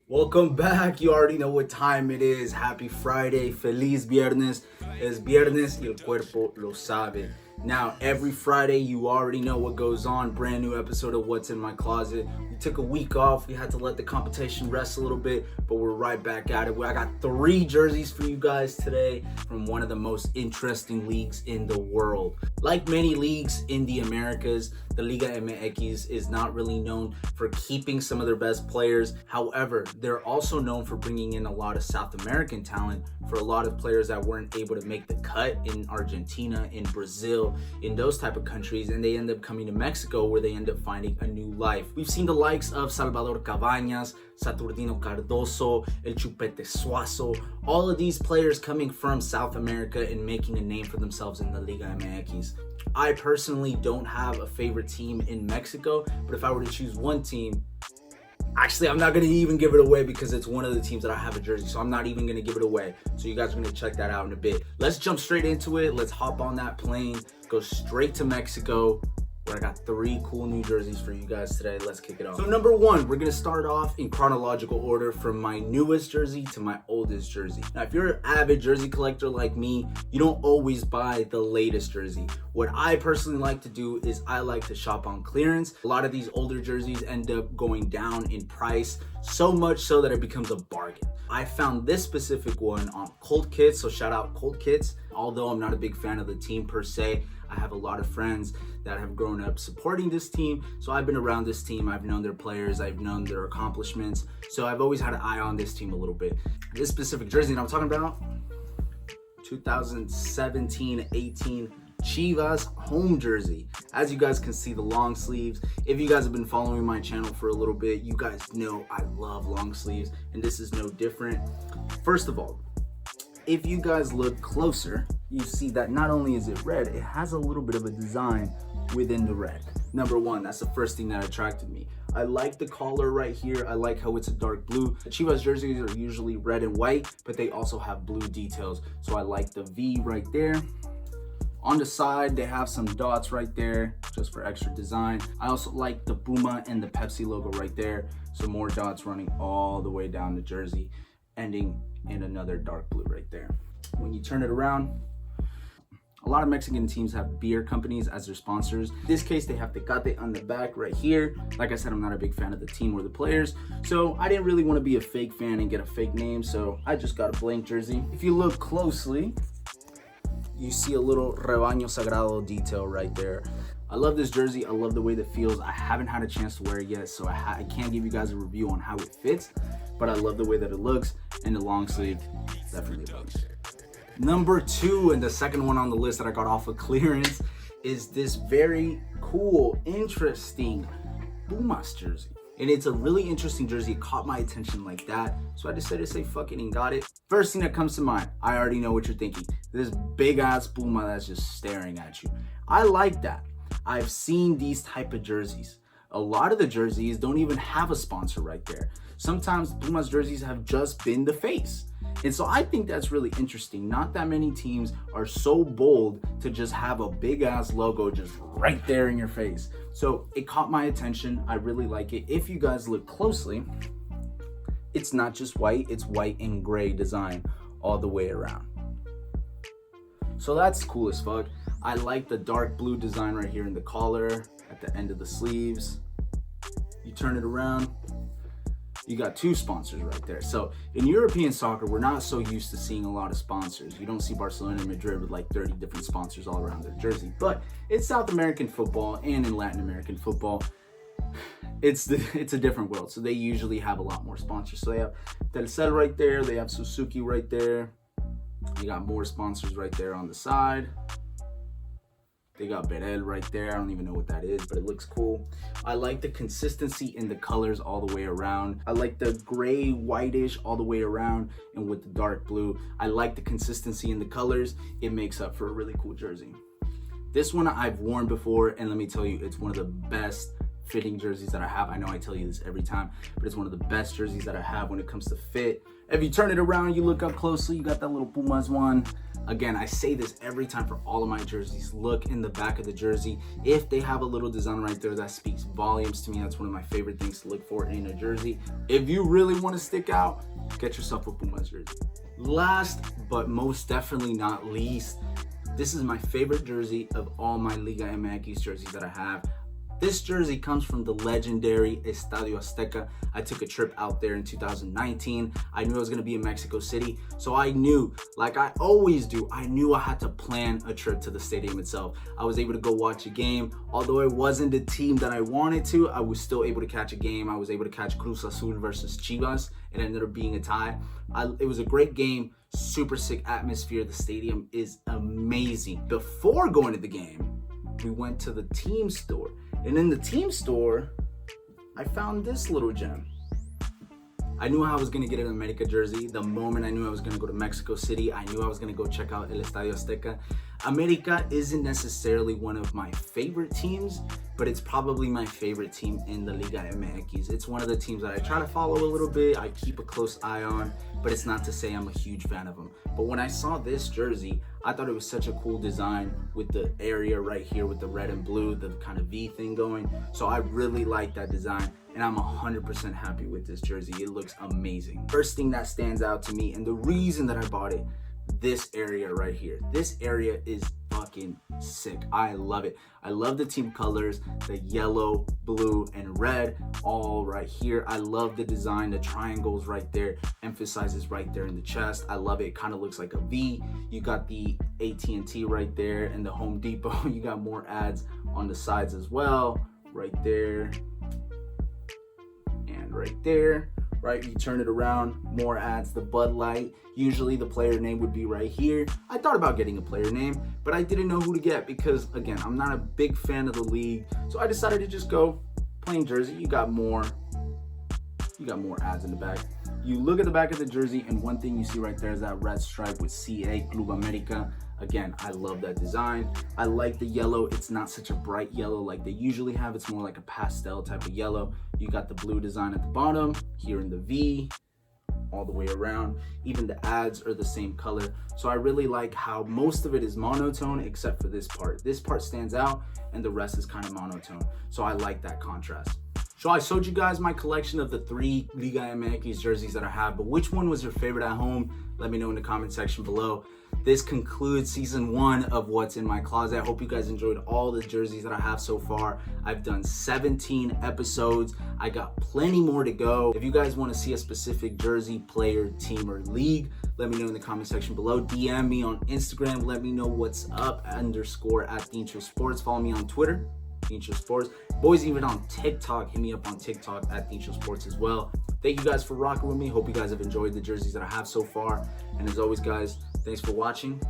Welcome back. You already know what time it is. Happy Friday. Feliz Viernes. Es viernes y el cuerpo lo sabe. Now, every Friday, you already know what goes on. Brand new episode of What's in My Closet. We took a week off. We had to let the competition rest a little bit, but we're right back at it. I got 3 jerseys for you guys today from one of the most interesting leagues in the world. Like many leagues in the Americas, the Liga MX is not really known for keeping some of their best players. However, they're also known for bringing in a lot of South American talent for a lot of players that weren't able to make the cut in Argentina, in Brazil, in those type of countries, and they end up coming to Mexico where they end up finding a new life. We've seen the likes of Salvador Cabañas, Saturnino Cardoso, El Chupete Suazo, all of these players coming from South America and making a name for themselves in the Liga MX. I personally don't have a favorite team in Mexico, but if I were to choose one team, actually, I'm not going to even give it away because it's one of the teams that I have a jersey, so I'm not even going to give it away. So you guys are going to check that out in a bit. Let's jump straight into it. Let's hop on that plane, go straight to Mexico, where I got 3 cool new jerseys for you guys today. Let's kick it off. So number 1, we're going to start off in chronological order from my newest jersey to my oldest jersey. Now, if you're an avid jersey collector like me, you don't always buy the latest jersey. What I personally like to do is I like to shop on clearance. A lot of these older jerseys end up going down in price, so much so that it becomes a bargain. I found this specific one on Cold Kits, so shout out Cold Kits. Although I'm not a big fan of the team per se, I have a lot of friends that have grown up supporting this team, so I've been around this team. I've known their players, I've known their accomplishments, so I've always had an eye on this team a little bit. This specific jersey that I'm talking about, 2017-18 Chivas home jersey. As you guys can see, the long sleeves. If you guys have been following my channel for a little bit, you guys know I love long sleeves, and this is no different. First of all, if you guys look closer, you see that not only is it red, it has a little bit of a design within the red. Number 1, that's the first thing that attracted me. I like the collar right here. I like how it's a dark blue. The Chivas jerseys are usually red and white, but they also have blue details. So I like the V right there. On the side, they have some dots right there just for extra design. I also like the Puma and the Pepsi logo right there. So more dots running all the way down the jersey, ending in another dark blue right there. When you turn it around, a lot of Mexican teams have beer companies as their sponsors. In this case, they have Tecate on the back right here. Like I said, I'm not a big fan of the team or the players, so I didn't really want to be a fake fan and get a fake name, so I just got a blank jersey. If you look closely, you see a little Rebaño Sagrado detail right there. I love this jersey. I love the way that it feels. I haven't had a chance to wear it yet, so I can't give you guys a review on how it fits, but I love the way that it looks, and the long sleeve definitely looks. Number 2, and the second one on the list that I got off of clearance, is this very cool, interesting Pumas jersey. And it's a really interesting jersey. It caught my attention like that, so I decided to say fuck it and got it. First thing that comes to mind, I already know what you're thinking. This big ass Puma that's just staring at you. I like that. I've seen these type of jerseys. A lot of the jerseys don't even have a sponsor right there. Sometimes Pumas jerseys have just been the face. And so I think that's really interesting. Not that many teams are so bold to just have a big ass logo just right there in your face. So it caught my attention. I really like it. If you guys look closely, it's not just white, it's white and gray design all the way around. So that's cool as fuck. I like the dark blue design right here in the collar, at the end of the sleeves. You turn it around, you got 2 sponsors right there. So in European soccer, we're not so used to seeing a lot of sponsors. You don't see Barcelona and Madrid with like 30 different sponsors all around their jersey, but it's South American football, and in Latin American football, it's a different world. So they usually have a lot more sponsors. So they have Telcel right there, they have Suzuki right there. You got more sponsors right there on the side. They got Berel right there. I don't even know what that is, but it looks cool. I like the consistency in the colors all the way around. I like the gray, whitish all the way around, and with the dark blue. I like the consistency in the colors. It makes up for a really cool jersey. This one I've worn before, and let me tell you, it's one of the best fitting jerseys that I have. I know I tell you this every time, but it's one of the best jerseys that I have when it comes to fit. If you turn it around, you look up closely, you got that little Pumas one. Again, I say this every time for all of my jerseys. Look in the back of the jersey. If they have a little design right there, that speaks volumes to me. That's one of my favorite things to look for in a jersey. If you really want to stick out, get yourself a Pumas jersey. Last, but most definitely not least, this is my favorite jersey of all my Liga MX jerseys that I have. This jersey comes from the legendary Estadio Azteca. I took a trip out there in 2019. I knew I was gonna be in Mexico City, so I knew, like I always do, I knew I had to plan a trip to the stadium itself. I was able to go watch a game. Although it wasn't the team that I wanted to, I was still able to catch a game. I was able to catch Cruz Azul versus Chivas. It ended up being a tie. It was a great game, super sick atmosphere. The stadium is amazing. Before going to the game, we went to the team store. And in the team store, I found this little gem. I knew I was gonna get an America jersey. The moment I knew I was gonna go to Mexico City, I knew I was gonna go check out El Estadio Azteca. America isn't necessarily one of my favorite teams, but it's probably my favorite team in the Liga MX. It's one of the teams that I try to follow a little bit, I keep a close eye on, but it's not to say I'm a huge fan of them. But when I saw this jersey, I thought it was such a cool design with the area right here with the red and blue, the kind of V thing going. So I really like that design, and I'm 100% happy with this jersey. It looks amazing. First thing that stands out to me, and the reason that I bought it, this area right here. This area is fucking sick. I love it. I love the team colors, the yellow, blue, and red, all right here. I love the design, the triangles right there, emphasizes right there in the chest. I love it. It kind of looks like a V. You got the AT&T right there and the Home Depot. You got more ads on the sides as well, right there and right there. Right, you turn it around, more ads, the Bud Light. Usually the player name would be right here. I thought about getting a player name, but I didn't know who to get because, again, I'm not a big fan of the league. So I decided to just go plain jersey. You got more ads in the back. You look at the back of the jersey, and one thing you see right there is that red stripe with CA, Club America. Again, I love that design. I like the yellow. It's not such a bright yellow like they usually have. It's more like a pastel type of yellow. You got the blue design at the bottom, here in the V, all the way around. Even the ads are the same color. So I really like how most of it is monotone except for this part. This part stands out and the rest is kind of monotone. So I like that contrast. So I showed you guys my collection of the 3 Liga MX jerseys that I have, but which one was your favorite at home? Let me know in the comment section below. This concludes season 1 of what's in my closet. I hope you guys enjoyed all the jerseys that I have so far. I've done 17 episodes. I got plenty more to go. If you guys want to see a specific jersey, player, team, or league, let me know in the comment section below. DM me on Instagram. Let me know what's up _@Dincho Sports. Follow me on Twitter, Dincho Sports. Boys, even on TikTok, hit me up on TikTok @Dincho Sports as well. Thank you guys for rocking with me. Hope you guys have enjoyed the jerseys that I have so far. And as always, guys, thanks for watching.